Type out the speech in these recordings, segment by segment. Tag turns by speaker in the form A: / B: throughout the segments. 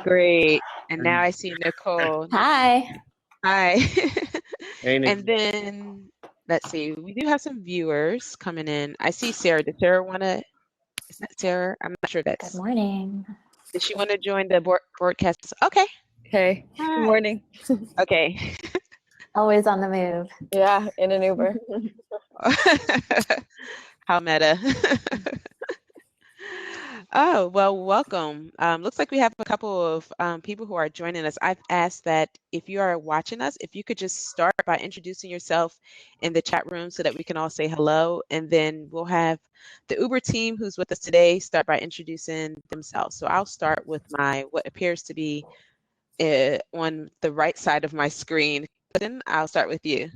A: Great. And now I see Nicole.
B: Hi.
A: Hi.
C: Hey,
A: And
C: Nikki.
A: then let's see, we do have some viewers coming in. I see Sarah. Did Sarah want to, is that Sarah? I'm not sure
B: Good
A: that's,
B: morning.
A: did she want to join the broadcast? Okay.
D: Hey, good
A: Hi.
D: morning.
A: Okay.
B: Always on the move.
D: Yeah, in an Uber.
A: How meta. Oh, well, welcome. Looks like we have a couple of people who are joining us. I've asked that if you are watching us, if you could just start by introducing yourself in the chat room so that we can all say hello. And then we'll have the Uber team who's with us today start by introducing themselves. So I'll start with what appears to be on the right side of my screen. Then I'll start with you.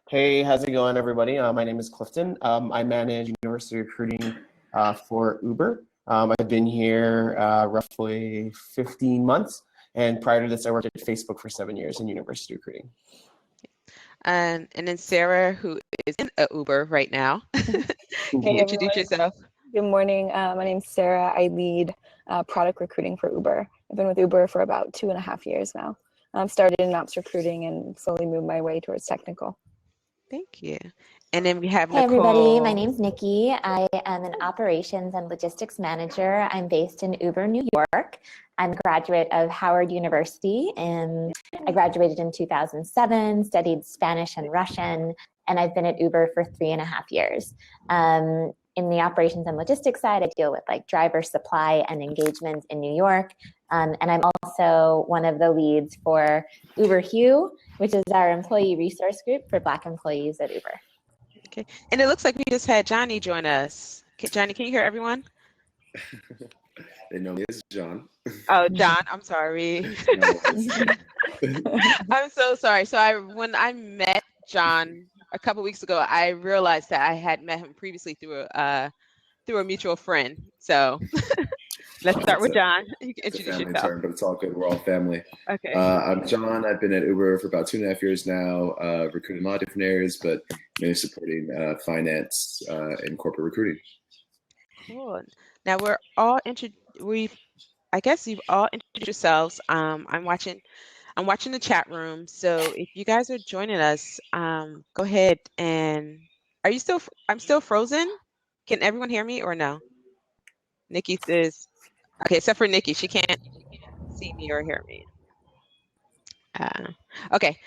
C: Hey, how's it going, everybody? My name is Clifton. I manage university recruiting for Uber. I've been here roughly 15 months. And prior to this, I worked at Facebook for 7 years in university recruiting.
A: And then Sarah, who is in a Uber right now. Can you
D: Hey,
A: introduce
D: everyone.
A: yourself?
D: Good morning. My name's Sarah. I lead product recruiting for Uber. I've been with Uber for about 2.5 years now. Started in ops recruiting and slowly moved my way towards technical.
A: Thank you. And then we have
B: Hey,
A: Nicole.
B: everybody. My name's Nikki. I am an operations and logistics manager. I'm based in Uber, New York. I'm a graduate of Howard University, and I graduated in 2007, studied Spanish and Russian, and I've been at Uber for 3.5 years. In the operations and logistics side, I deal with like driver supply and engagement in New York. And I'm also one of the leads for Uber Hue, which is our employee resource group for Black employees at Uber.
A: Okay. And it looks like we just had Johnny join us. Johnny, can you hear everyone?
E: They know me as John.
A: Oh, John, I'm sorry. I'm so sorry. So when I met John a couple weeks ago, I realized that I had met him previously through a mutual friend. So let's start with John. You can
E: It's a
A: introduce
E: family
A: yourself.
E: term, but it's all good. We're all family.
A: Okay.
E: I'm John. I've been at Uber for about 2.5 years now, recruiting a lot of different areas, but mainly supporting finance and corporate recruiting.
A: Cool. Now I guess you've all introduced yourselves. I'm watching the chat room. So if you guys are joining us, go ahead and I'm still frozen. Can everyone hear me or no? Nikki says, okay, except for Nikki, she can't see me or hear me. Okay,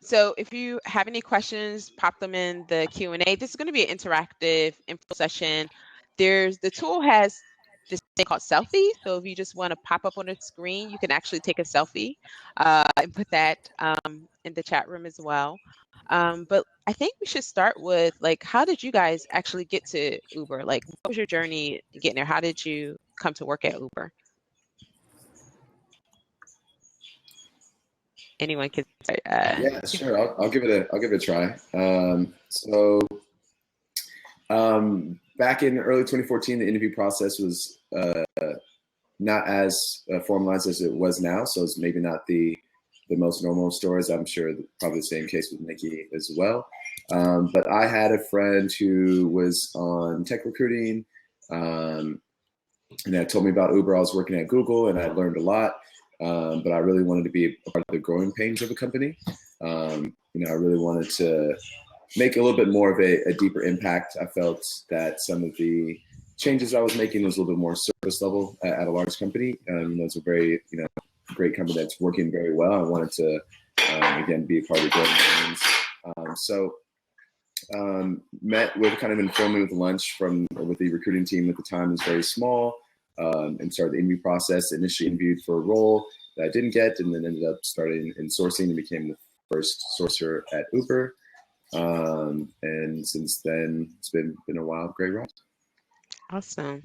A: so if you have any questions, pop them in the Q&A. This is going to be an interactive info session. The tool has this thing called selfie. So if you just want to pop up on the screen, you can actually take a selfie and put that in the chat room as well. But I think we should start with like, how did you guys actually get to Uber? Like, what was your journey getting there? How did you come to work at Uber? Anyone can start.
E: Yeah, sure. I'll give it a try. Back in early 2014, the interview process was not as formalized as it was now. So it's maybe not the most normal stories. I'm sure probably the same case with Nikki as well. But I had a friend who was on tech recruiting, and that told me about Uber. I was working at Google, and I learned a lot. But I really wanted to be a part of the growing pains of a company. I really wanted to make a little bit more of a deeper impact. I felt that some of the changes I was making was a little bit more surface level at a large company. It's a very, great company that's working very well. I wanted to, again, be a part of the growing pains. Met with kind of informative lunch with the recruiting team at the time. It was very small. And started the interview process. Initially interviewed for a role that I didn't get, and then ended up starting in sourcing and became the first sourcer at Uber. And since then, it's been a wild, great ride.
A: Awesome.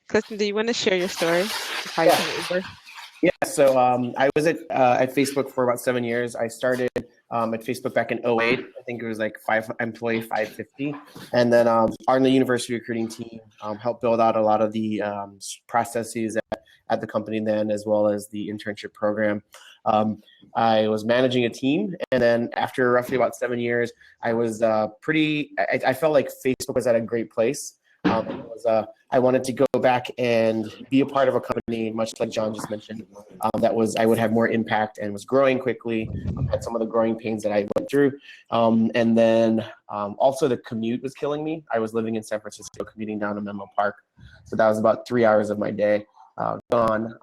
A: Clifton, do you want to share your story of how you came to Uber?
C: Yeah, so I was at Facebook for about 7 years. I started at Facebook back in 2008. I think it was like 550. And then on the university recruiting team, helped build out a lot of the processes at the company then, as well as the internship program. I was managing a team. And then after roughly about 7 years, I was I felt like Facebook was at a great place. I wanted to go back and be a part of a company, much like John just mentioned, I would have more impact and was growing quickly. Had some of the growing pains that I went through. And then also the commute was killing me. I was living in San Francisco, commuting down to Menlo Park. So that was about 3 hours of my day gone.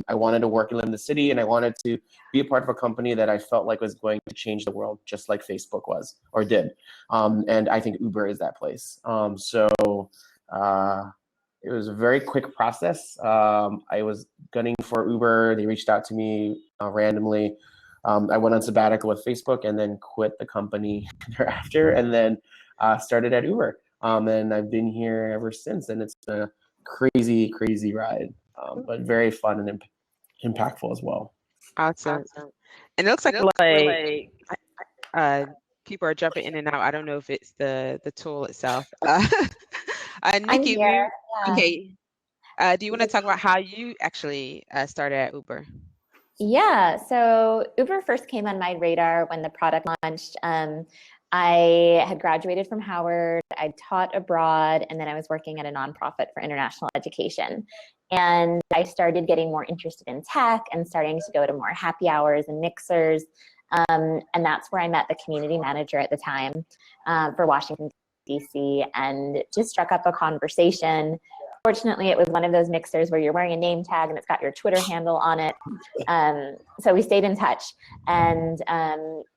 C: I wanted to work and live in the city, and I wanted to be a part of a company that I felt like was going to change the world, just like Facebook was or did. And I think Uber is that place. It was a very quick process. I was gunning for Uber. They reached out to me randomly. I went on sabbatical with Facebook and then quit the company thereafter, and then started at Uber. And I've been here ever since, and it's a crazy, crazy ride, but very fun and impactful as well.
A: Awesome. And it looks like people are jumping in and out. I don't know if it's the tool itself. Nikki,
B: here.
A: okay. Do you want to talk about how you actually started at Uber?
B: Yeah, so Uber first came on my radar when the product launched. I had graduated from Howard, I taught abroad, and then I was working at a nonprofit for international education. And I started getting more interested in tech and starting to go to more happy hours and mixers. And that's where I met the community manager at the time for Washington, DC, and just struck up a conversation. Fortunately, it was one of those mixers where you're wearing a name tag and it's got your Twitter handle on it. So we stayed in touch, and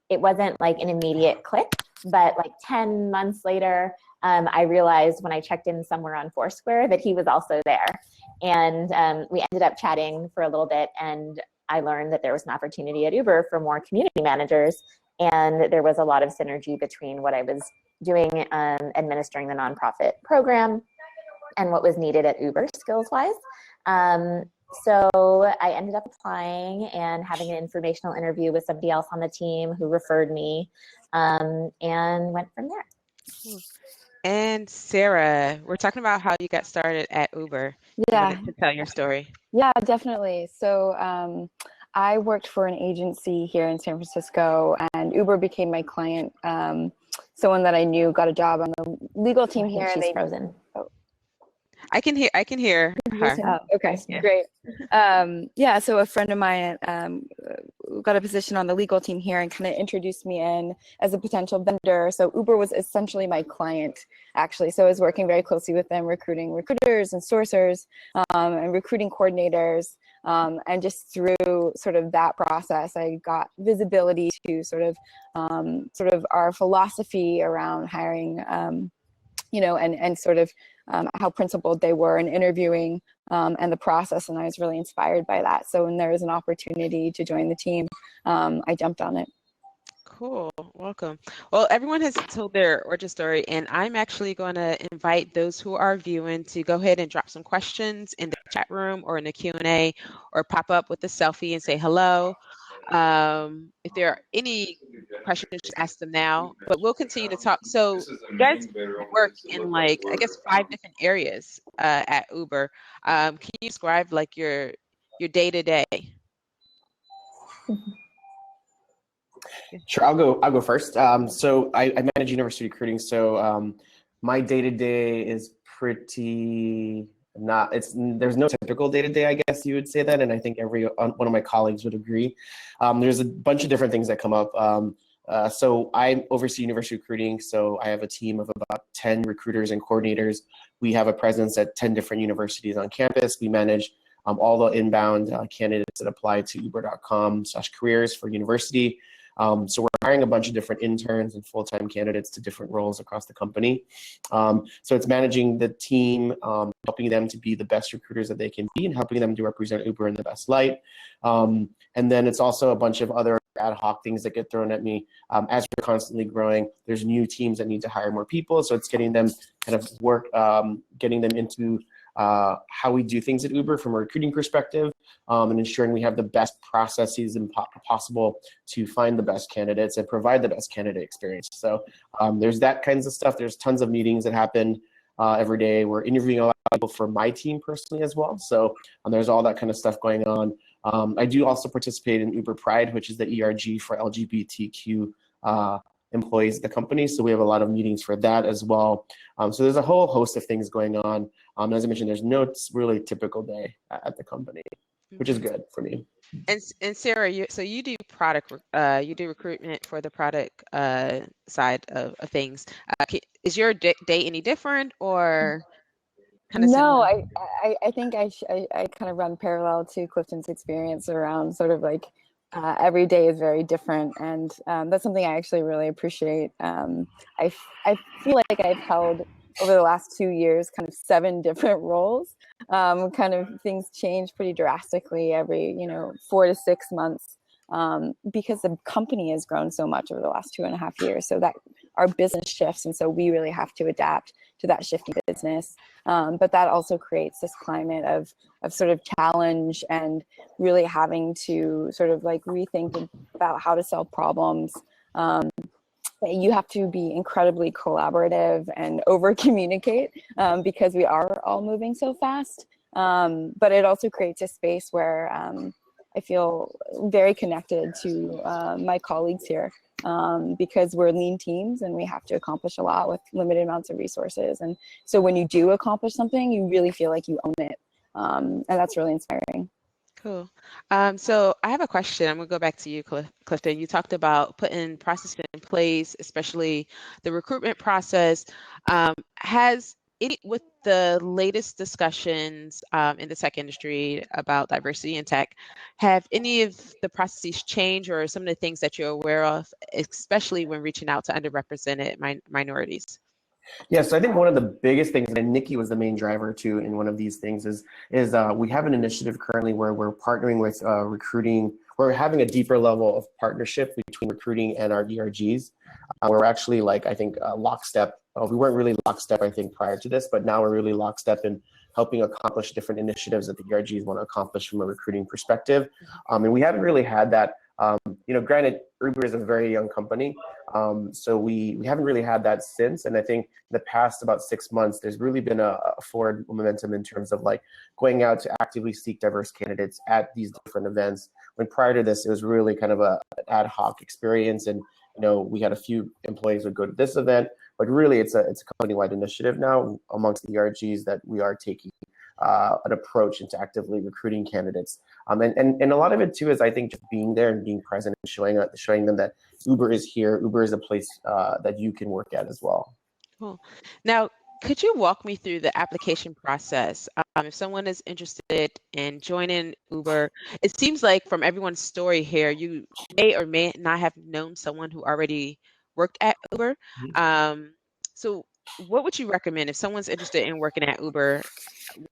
B: it wasn't like an immediate click, but like 10 months later, I realized when I checked in somewhere on Foursquare that he was also there. And we ended up chatting for a little bit, and I learned that there was an opportunity at Uber for more community managers. And there was a lot of synergy between what I was doing administering the nonprofit program and what was needed at Uber skills-wise. So I ended up applying and having an informational interview with somebody else on the team who referred me, and went from there.
A: And Sarah, we're talking about how you got started at Uber.
D: Yeah.
A: You wanted to tell your story.
D: Yeah, definitely. So I worked for an agency here in San Francisco, and Uber became my client. Someone that I knew got a job on the legal team here.
B: She's frozen.
A: I can hear her.
D: Oh, okay,
A: Yeah.
D: great. Yeah, so a friend of mine got a position on the legal team here and kind of introduced me in as a potential vendor. So Uber was essentially my client, actually. So I was working very closely with them, recruiting recruiters and sourcers, and recruiting coordinators. And just through sort of that process, I got visibility to sort of our philosophy around hiring, and sort of how principled they were in interviewing and the process. And I was really inspired by that. So when there was an opportunity to join the team, I jumped on it.
A: Cool. Welcome. Well, everyone has told their origin story, and I'm actually going to invite those who are viewing to go ahead and drop some questions in the chat room or in the Q&A, or pop up with a selfie and say hello. If there are any questions, just ask them now, but we'll continue to talk. So you guys work in 5 different areas at Uber. Can you describe like your day-to-day?
C: Sure, I'll go first. So I manage university recruiting. So my day-to-day is pretty there's no typical day-to-day, I guess you would say that, and I think every one of my colleagues would agree. There's a bunch of different things that come up. So I oversee university recruiting. So I have a team of about 10 recruiters and coordinators. We have a presence at 10 different universities on campus. We manage all the inbound candidates that apply to uber.com/careers for university. So we're hiring a bunch of different interns and full-time candidates to different roles across the company. So it's managing the team, helping them to be the best recruiters that they can be, and helping them to represent Uber in the best light. And then it's also a bunch of other ad hoc things that get thrown at me. As we're constantly growing, there's new teams that need to hire more people. So it's getting them kind of getting them into how we do things at Uber from a recruiting perspective, and ensuring we have the best processes possible to find the best candidates and provide the best candidate experience. So there's that kinds of stuff. There's tons of meetings that happen every day. We're interviewing a lot of people for my team personally as well. So there's all that kind of stuff going on. I do also participate in Uber Pride, which is the ERG for LGBTQ employees at the company. So we have a lot of meetings for that as well. So there's a whole host of things going on. As I mentioned, there's no really typical day at the company, which is good for me.
A: And Sarah, so you do product, you do recruitment for the product side of things. Is your day any different or kind of
D: No,
A: similar?
D: I think I kind of run parallel to Clifton's experience around sort of like every day is very different, and that's something I actually really appreciate. I feel like I've held over the last 2 years kind of 7 different roles. Kind of things change pretty drastically every 4 to 6 months, because the company has grown so much over the last 2.5 years. So that our business shifts, and so we really have to adapt to that shifting business. But that also creates this climate of sort of challenge and really having to sort of like rethink about how to solve problems. You have to be incredibly collaborative and over communicate, because we are all moving so fast. But it also creates a space where I feel very connected to my colleagues here, because we're lean teams and we have to accomplish a lot with limited amounts of resources. And so when you do accomplish something, you really feel like you own it. And that's really inspiring.
A: Cool. So I have a question. I'm gonna go back to you, Clifton. You talked about putting processes in place, especially the recruitment process. Has any, with the latest discussions in the tech industry about diversity in tech, have any of the processes changed, or some of the things that you're aware of, especially when reaching out to underrepresented minorities?
C: Yes, I think one of the biggest things, and Nikki was the main driver too in one of these things, is we have an initiative currently where we're partnering with recruiting. We're having a deeper level of partnership between recruiting and our ERGs. We're actually I think lockstep. We weren't really lockstep, I think, prior to this, but now we're really lockstep in helping accomplish different initiatives that the ERGs want to accomplish from a recruiting perspective. And we haven't really had that. Granted, Uber is a very young company, so we haven't really had that since. And I think in the past about 6 months, there's really been a forward momentum in terms of going out to actively seek diverse candidates at these different events. When prior to this, it was really kind of an ad hoc experience, and we had a few employees would go to this event, but really it's a company-wide initiative now amongst the ERGs that we are taking an approach into actively recruiting candidates. And a lot of it too is, I think, just being there and being present and showing them that Uber is here. Uber is a place that you can work at as well.
A: Cool. Now, could you walk me through the application process? If someone is interested in joining Uber, it seems like from everyone's story here, you may or may not have known someone who already worked at Uber. So what would you recommend if someone's interested in working at Uber?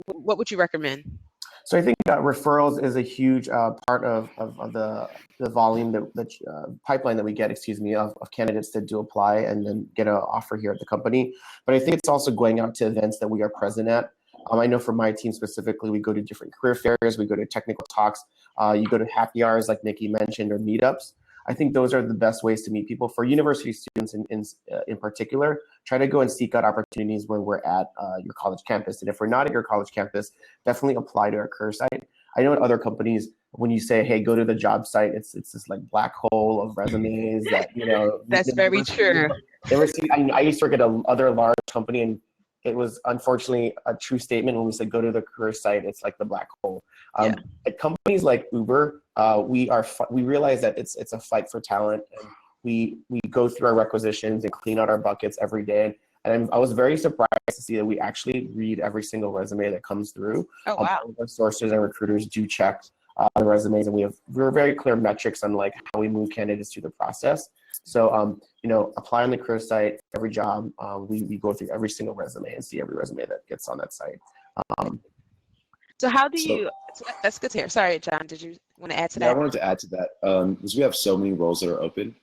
A: What would you recommend?
C: So I think referrals is a huge part of the volume, the pipeline that we get, of candidates that do apply and then get an offer here at the company. But I think it's also going out to events that we are present at. I know for my team specifically, we go to different career fairs, we go to technical talks, you go to happy hours like Nikki mentioned, or meetups. I think those are the best ways to meet people. For university students in particular, try to go and seek out opportunities when we're at your college campus. And if we're not at your college campus, definitely apply to our career site. I know at other companies, when you say, hey, go to the job site, it's this black hole of resumes that,
A: That's very true.
C: I used to work at another large company, and it was unfortunately a true statement when we said go to the career site. It's like the black hole. At companies like Uber, we realize that it's a fight for talent, and we go through our requisitions and clean out our buckets every day. And I was very surprised to see that we actually read every single resume that comes through.
A: Oh, wow.
C: All of our sources and recruiters do check the resumes, and we're very clear metrics on how we move candidates through the process. So apply on the career site, every job. We go through every single resume and see every resume that gets on that site.
A: So how do you? So that's good to hear. Sorry, John. Did you want to add to that?
E: Yeah, I wanted to add to that because we have so many roles that are open.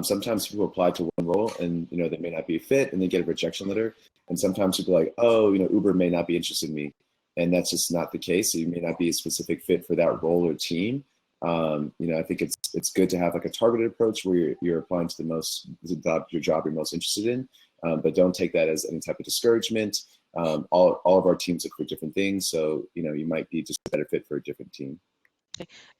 E: Sometimes people apply to one role and they may not be a fit, and they get a rejection letter. And sometimes people are like, oh, Uber may not be interested in me, and that's just not the case. So you may not be a specific fit for that role or team. I think it's good to have a targeted approach where you're applying to your job you're most interested in, but don't take that as any type of discouragement. All of our teams look for different things, so you might be just a better fit for a different team.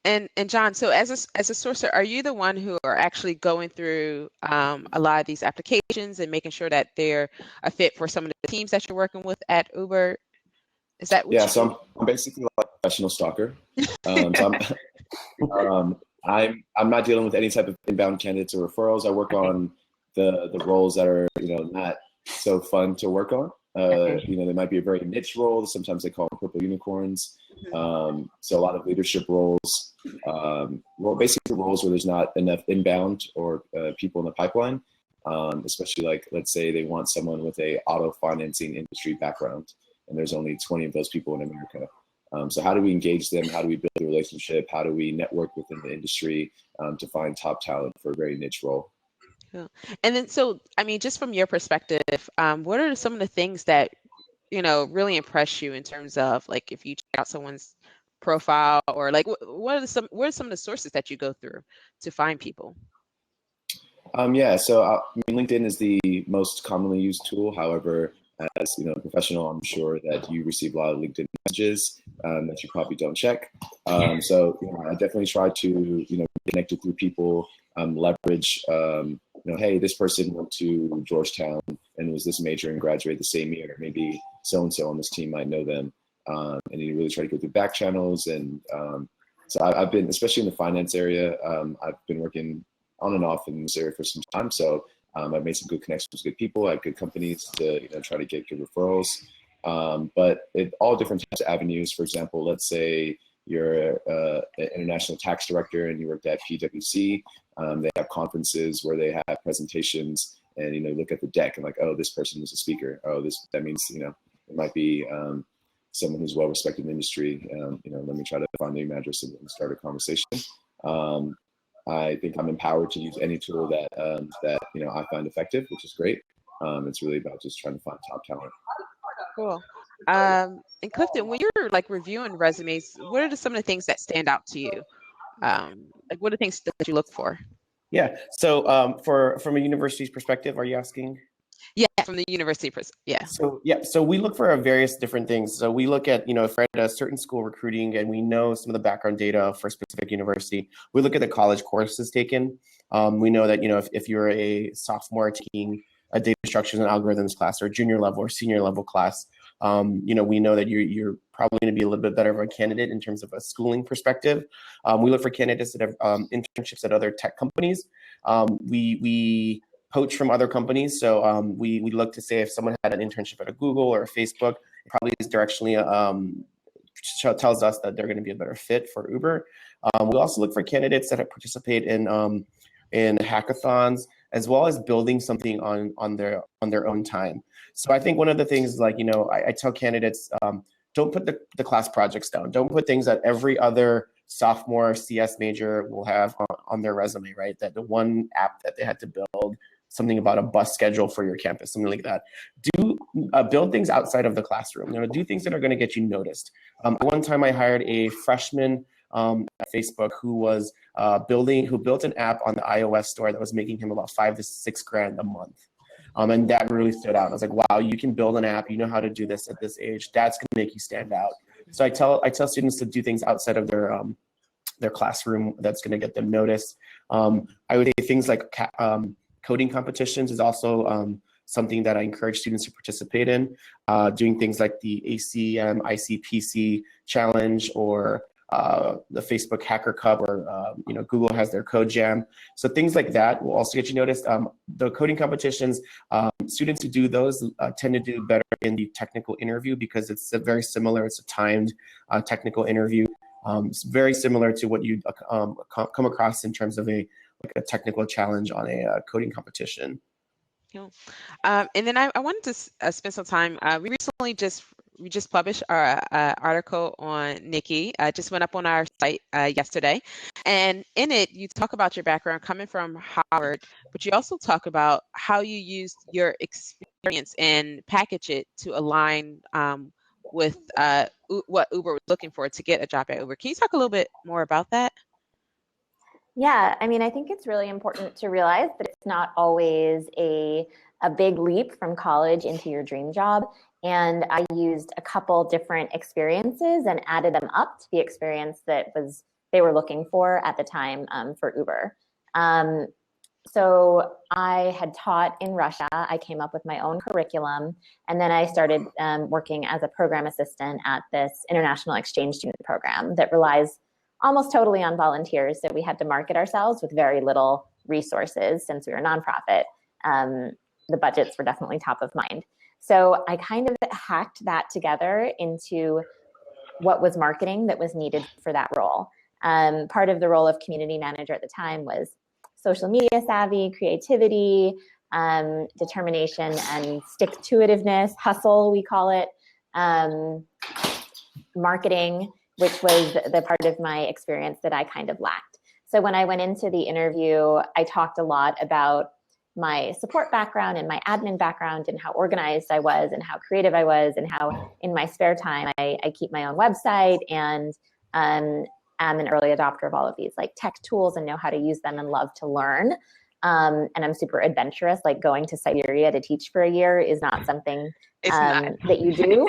A: And John, so as a sourcer, are you the one who are actually going through a lot of these applications and making sure that they're a fit for some of the teams that you're working with at Uber? Is that what
E: Yeah,
A: you
E: so
A: do?
E: I'm basically like a professional stalker. So I'm not dealing with any type of inbound candidates or referrals. I work
A: Okay.
E: on the roles that are not so fun to work on. They might be a very niche role. Sometimes they call them purple unicorns. So a lot of leadership roles, well, basically roles where there's not enough inbound or people in the pipeline. Especially like, let's say they want someone with a auto financing industry background, and there's only 20 of those people in America. So how do we engage them? How do we build a relationship? How do we network within the industry to find top talent for a very niche role?
A: Cool. And then, so, I mean, just from your perspective, what are some of the things that, really impress you in terms of like if you check out someone's profile, or like what are some of the sources that you go through to find people?
E: Yeah, so I mean, LinkedIn is the most commonly used tool. However, as a professional, I'm sure that you receive a lot of LinkedIn messages that you probably don't check. So I definitely try to be connected through people, leverage. Hey, this person went to Georgetown and was this major and graduated the same year. Maybe so and so on this team might know them, and you really try to go through back channels. And so I've been, especially in the finance area, I've been working on and off in this area for some time. So I've made some good connections with good people. I have good companies to try to get good referrals. But all different types of avenues. For example, let's say you're an international tax director and you worked at PwC. They have conferences where they have presentations, and look at the deck and like, oh, this person was a speaker. Oh, that means it might be someone who's well respected in the industry. Let me try to find the email address and start a conversation. I think I'm empowered to use any tool that I find effective, which is great. It's really about just trying to find top talent.
A: Cool. And Clifton, when you're like reviewing resumes, what are some of the things that stand out to you? Like what are the things that you look for?
C: Yeah. So from a university's perspective, are you asking?
A: Yeah, from the university yeah.
C: So we look for various different things. So we look at, if we're at a certain school recruiting and we know some of the background data for a specific university, we look at the college courses taken. We know that, if you're a sophomore taking a data structures and algorithms class, or a junior level or senior level class, we know that you're probably going to be a little bit better of a candidate in terms of a schooling perspective. We look for candidates that have internships at other tech companies. We poach from other companies. So we look to say if someone had an internship at a Google or a Facebook, it probably is directionally tells us that they're going to be a better fit for Uber. We also look for candidates that participate in hackathons, as well as building something on their own time. So I think one of the things, like, I tell candidates, don't put the class projects down. Don't put things that every other sophomore CS major will have on their resume, right? That the one app that they had to build, something about a bus schedule for your campus, something like that. Build things outside of the classroom. Do things that are going to get you noticed. One time I hired a freshman at Facebook who built an app on the iOS store that was making him about $5,000 to $6,000 a month. And that really stood out. I was like, wow, you can build an app. You know how to do this at this age. That's going to make you stand out. So I tell students to do things outside of their classroom that's going to get them noticed. I would say things like coding competitions is also something that I encourage students to participate in. Doing things like the ACM ICPC challenge, or the Facebook Hacker Cup, or Google has their Code Jam. So things like that will also get you noticed. The coding competitions, students who do those tend to do better in the technical interview, because it's very similar. It's a timed technical interview. It's very similar to what you come across in terms of a technical challenge on a coding competition.
A: Cool. And then I wanted to spend some time. We just published our article on Nikki. Just went up on our site yesterday, and in it you talk about your background coming from Howard, but you also talk about how you used your experience and package it to align with what Uber was looking for to get a job at Uber. Can you talk a little bit more about that?
B: Yeah, I mean, I think it's really important to realize that it's not always a big leap from college into your dream job. And I used a couple different experiences and added them up to the experience that was they were looking for at the time for Uber. So I had taught in Russia. I came up with my own curriculum, and then I started working as a program assistant at this international exchange student program that relies almost totally on volunteers. So we had to market ourselves with very little resources since we were a nonprofit. The budgets were definitely top of mind. So I kind of hacked that together into what was marketing that was needed for that role. Part of the role of community manager at the time was social media savvy, creativity, determination, and stick-to-itiveness, hustle, we call it, marketing, which was the part of my experience that I kind of lacked. So when I went into the interview, I talked a lot about my support background and my admin background and how organized I was and how creative I was and how in my spare time I keep my own website and am an early adopter of all of these like tech tools and know how to use them and love to learn. And I'm super adventurous, like going to Siberia to teach for a year is not something that you do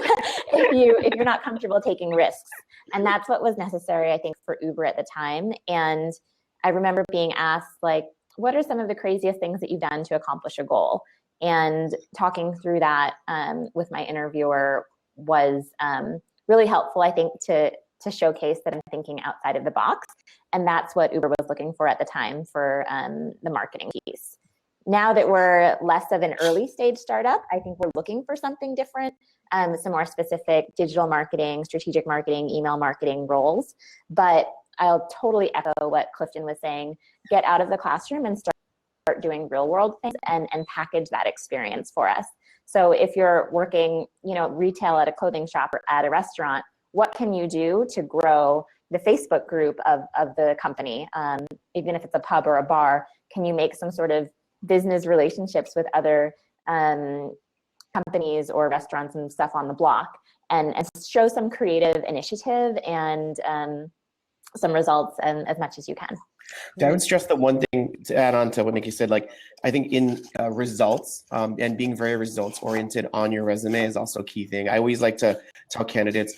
B: if you're not comfortable taking risks. And that's what was necessary, I think, for Uber at the time. And I remember being asked, like, what are some of the craziest things that you've done to accomplish a goal? And talking through that with my interviewer was really helpful, I think, to showcase that I'm thinking outside of the box. And that's what Uber was looking for at the time for the marketing piece. Now that we're less of an early stage startup, I think we're looking for something different, some more specific digital marketing, strategic marketing, email marketing roles. But I'll totally echo what Clifton was saying, get out of the classroom and start doing real world things and package that experience for us. So if you're working, retail at a clothing shop or at a restaurant, what can you do to grow the Facebook group of the company? Even if it's a pub or a bar, can you make some sort of business relationships with other companies or restaurants and stuff on the block and show some creative initiative and some results as much as you can.
C: Yeah, I would stress the one thing to add on to what Nikki said, like I think in results and being very results oriented on your resume is also a key thing. I always like to tell candidates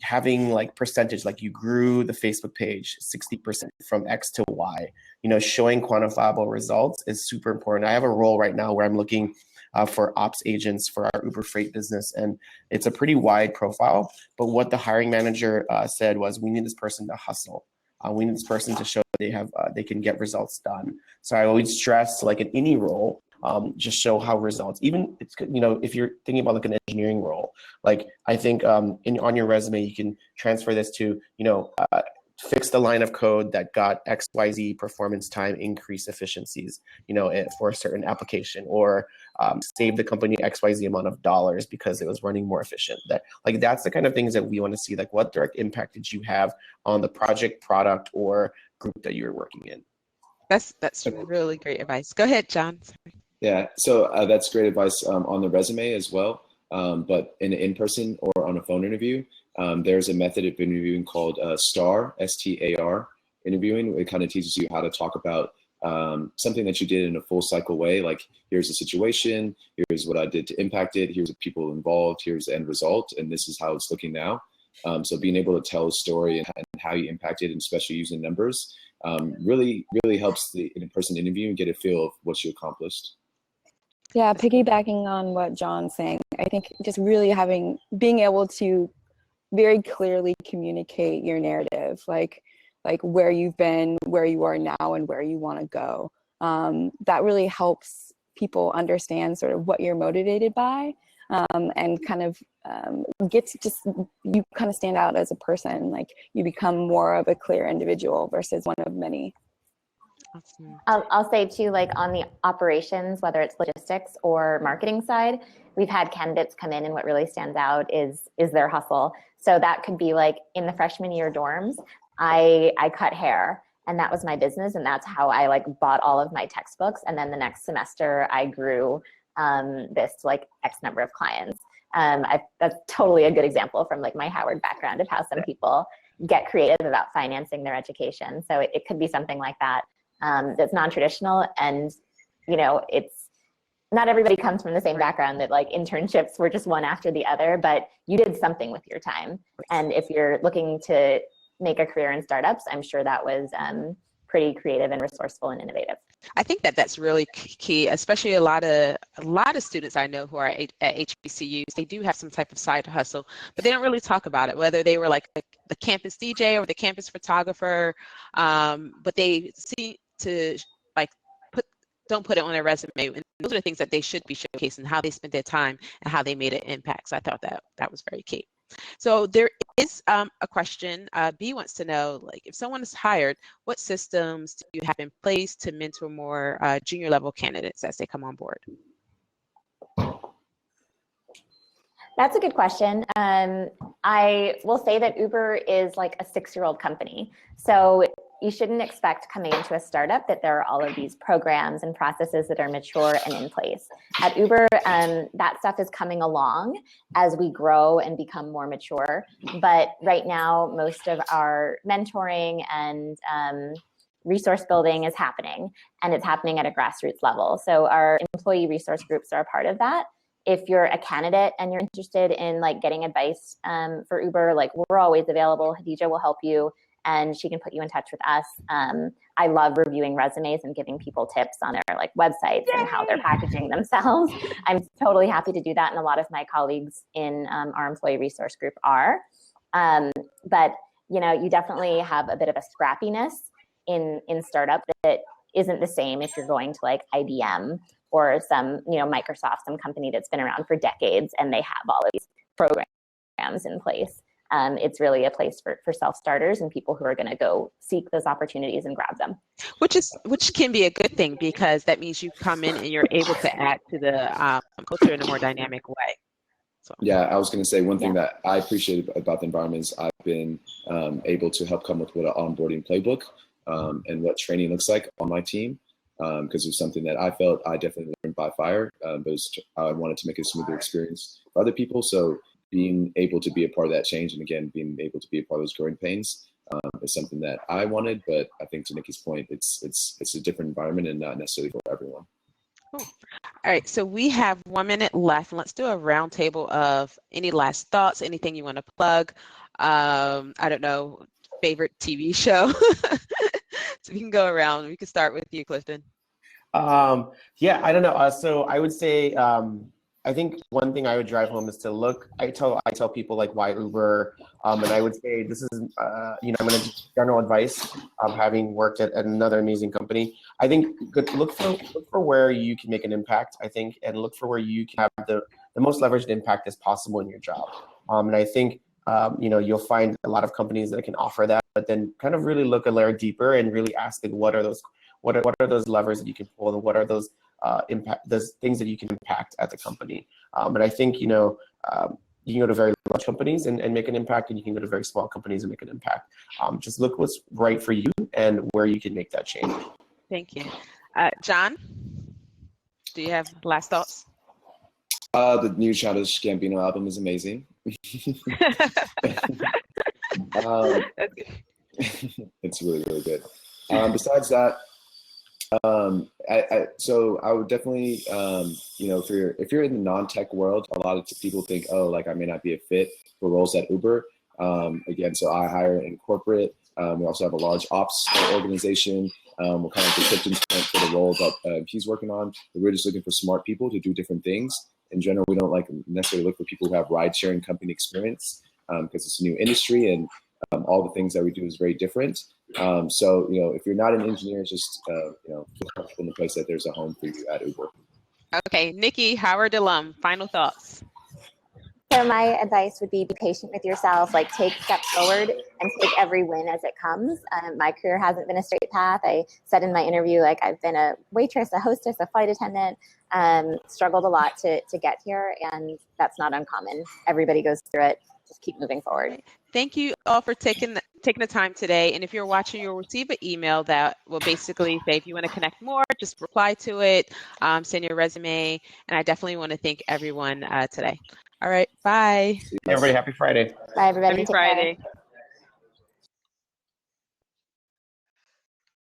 C: having like percentage, like you grew the Facebook page 60% from X to Y, showing quantifiable results is super important. I have a role right now where I'm looking for ops agents for our Uber Freight business. And it's a pretty wide profile. But what the hiring manager said was, we need this person to hustle. We need this person to show they can get results done. So I always stress, like in any role, just show how results, even it's, if you're thinking about like an engineering role, like I think on your resume, you can transfer this to, fix the line of code that got XYZ performance time increase efficiencies, for a certain application, or save the company XYZ amount of dollars because it was running more efficient. That's the kind of things that we want to see, like what direct impact did you have on the project, product, or group that you're working in.
A: That's really great advice. Go ahead, John. Sorry.
E: Yeah, so that's great advice on the resume as well. But in person or on a phone interview, there's a method of interviewing called STAR, STAR interviewing. It kind of teaches you how to talk about something that you did in a full cycle way. Like, here's the situation, here's what I did to impact it, here's the people involved, here's the end result, and this is how it's looking now. So being able to tell a story and how you impacted, and especially using numbers, really helps the in-person interview and get a feel of what you accomplished.
D: Yeah, piggybacking on what John's saying, I think just really being able to very clearly communicate your narrative, like where you've been, where you are now, and where you want to go. That really helps people understand sort of what you're motivated by, and kind of you kind of stand out as a person. Like, you become more of a clear individual versus one of many.
A: Awesome.
B: I'll say too, like on the operations, whether it's logistics or marketing side, we've had candidates come in and what really stands out is their hustle. So that could be like in the freshman year dorms, I cut hair and that was my business. And that's how I like bought all of my textbooks. And then the next semester I grew this like X number of clients. That's totally a good example from like my Howard background of how some people get creative about financing their education. So it could be something like that. That's non-traditional, and it's not everybody comes from the same background, that like internships were just one after the other, but you did something with your time. And if you're looking to make a career in startups, I'm sure that was pretty creative and resourceful and innovative.
A: I think that that's really key, especially a lot of students I know who are at HBCUs. They do have some type of side hustle, but they don't really talk about it, whether they were like the campus DJ or the campus photographer, but they see to like don't put it on their resume. And those are the things that they should be showcasing, how they spent their time and how they made an impact. So I thought that was very key. So there is a question. B wants to know, like, if someone is hired, what systems do you have in place to mentor more junior level candidates as they come on board?
B: That's a good question. I will say that Uber is like a 6-year-old company. So you shouldn't expect coming into a startup that there are all of these programs and processes that are mature and in place. At Uber, that stuff is coming along as we grow and become more mature. But right now, most of our mentoring and resource building is happening, and it's happening at a grassroots level. So our employee resource groups are a part of that. If you're a candidate and you're interested in like getting advice for Uber, like we're always available. Khadija will help you, and she can put you in touch with us. I love reviewing resumes and giving people tips on their like websites and how they're packaging themselves. I'm totally happy to do that, and a lot of my colleagues in our employee resource group are. But you know, you definitely have a bit of a scrappiness in startup that isn't the same if you're going to like IBM or some, you know, Microsoft, some company that's been around for decades and they have all of these programs in place. It's really a place for self-starters and people who are going to go seek those opportunities and grab them.
A: Which can be a good thing, because that means you come in and you're able to add to the culture in a more dynamic way. So.
E: Yeah, I was going to say one thing that I appreciate about the environment is I've been able to help come up with an onboarding playbook and what training looks like on my team, because it was something that I felt I definitely learned by fire, but I wanted to make a smoother experience for other people. So being able to be a part of that change, and again, being able to be a part of those growing pains is something that I wanted, but I think to Nikki's point, it's a different environment and not necessarily for everyone.
A: Cool. All right, so we have 1 minute left. Let's do a roundtable of any last thoughts, anything you want to plug. I don't know, favorite TV show. So we can go around. We can start with you, Clifton.
C: Yeah, I don't know. So I would say, I think one thing I would drive home is to look. I tell people like why Uber, and I would say this is, I'm going to give general advice. Having worked at another amazing company, I think look for where you can make an impact. I think, and look for where you can have the most leveraged impact as possible in your job. And I think you'll find a lot of companies that can offer that, but then kind of really look a layer deeper and really ask like, what are those levers that you can pull, and what are those those things that you can impact at the company. And I think, you can go to very large companies and make an impact, and you can go to very small companies and make an impact. Just look what's right for you and where you can make that change.
A: Thank you. John, do you have last thoughts?
E: The new Childish Gambino album is amazing. It's really, really good. Besides that, so I would definitely, if you're in the non-tech world, a lot of people think, oh, like I may not be a fit for roles at Uber. Again, so I hire in corporate. We also have a large ops organization. We're kind of the Clifton's point for the role that he's working on. We're just looking for smart people to do different things. In general, we don't necessarily look for people who have ride-sharing company experience because it's a new industry and all the things that we do is very different. So, if you're not an engineer, just, feel comfortable in the place that there's a home for you at Uber.
A: Okay, Nikki, Howard alum, final thoughts.
B: So my advice would be patient with yourself, like take steps forward and take every win as it comes. My career hasn't been a straight path. I said in my interview, like I've been a waitress, a hostess, a flight attendant, struggled a lot to get here, and that's not uncommon. Everybody goes through it. Just keep moving forward.
A: Thank you all for taking the time today. And if you're watching, you'll receive an email that will basically say if you want to connect more, just reply to it, send your resume. And I definitely want to thank everyone today. All right, bye.
C: Everybody, happy Friday.
B: Bye, everybody.
A: Happy Friday.